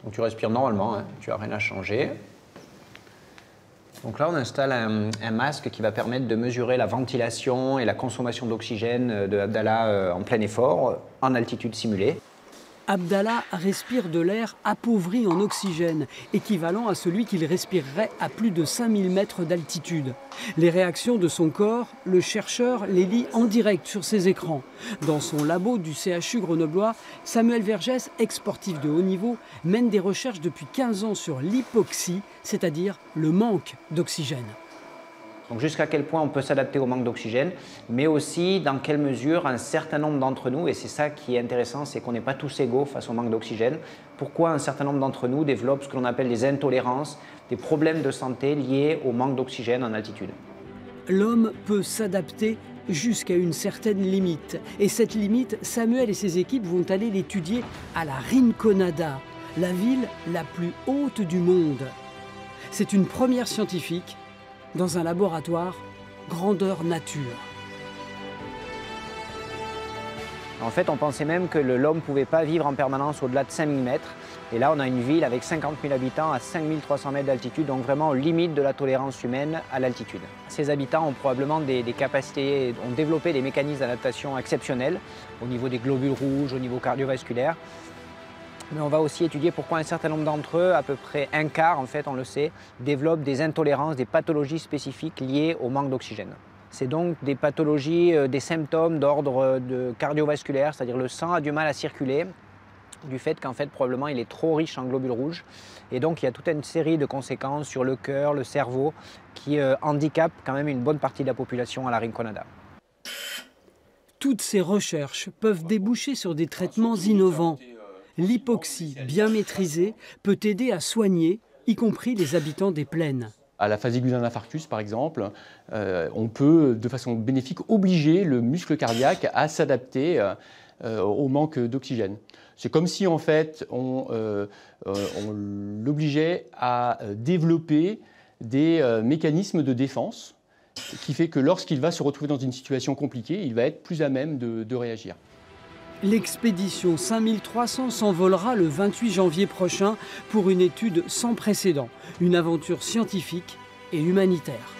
Donc tu respires normalement, hein, tu n'as rien à changer. Donc là, on installe un masque qui va permettre de mesurer la ventilation et la consommation d'oxygène de Abdallah en plein effort, en altitude simulée. Abdallah respire de l'air appauvri en oxygène, équivalent à celui qu'il respirerait à plus de 5000 mètres d'altitude. Les réactions de son corps, le chercheur les lit en direct sur ses écrans. Dans son labo du CHU grenoblois, Samuel Vergès, ex-sportif de haut niveau, mène des recherches depuis 15 ans sur l'hypoxie, c'est-à-dire le manque d'oxygène. Donc jusqu'à quel point on peut s'adapter au manque d'oxygène, mais aussi dans quelle mesure un certain nombre d'entre nous, et c'est ça qui est intéressant, c'est qu'on n'est pas tous égaux face au manque d'oxygène, pourquoi un certain nombre d'entre nous développent ce que l'on appelle des intolérances, des problèmes de santé liés au manque d'oxygène en altitude. L'homme peut s'adapter jusqu'à une certaine limite. Et cette limite, Samuel et ses équipes vont aller l'étudier à la Rinconada, la ville la plus haute du monde. C'est une première scientifique dans un laboratoire grandeur nature. En fait, on pensait même que l'homme ne pouvait pas vivre en permanence au-delà de 5000 mètres. Et là, on a une ville avec 50 000 habitants à 5300 mètres d'altitude, donc vraiment limite de la tolérance humaine à l'altitude. Ces habitants ont probablement des capacités, ont développé des mécanismes d'adaptation exceptionnels au niveau des globules rouges, au niveau cardiovasculaire. Mais on va aussi étudier pourquoi un certain nombre d'entre eux, à peu près un quart en fait, on le sait, développent des intolérances, des pathologies spécifiques liées au manque d'oxygène. C'est donc des pathologies, des symptômes d'ordre cardiovasculaire, c'est-à-dire le sang a du mal à circuler, du fait qu'en fait probablement il est trop riche en globules rouges. Et donc il y a toute une série de conséquences sur le cœur, le cerveau, qui handicapent quand même une bonne partie de la population à la Rinconada. Toutes ces recherches peuvent déboucher sur des traitements innovants. L'hypoxie bien maîtrisée peut aider à soigner, y compris les habitants des plaines. À la phase aiguë d'un infarctus, par exemple, on peut, de façon bénéfique, obliger le muscle cardiaque à s'adapter au manque d'oxygène. C'est comme si, en fait, on l'obligeait à développer des mécanismes de défense qui fait que lorsqu'il va se retrouver dans une situation compliquée, il va être plus à même de réagir. L'expédition 5300 s'envolera le 28 janvier prochain pour une étude sans précédent, une aventure scientifique et humanitaire.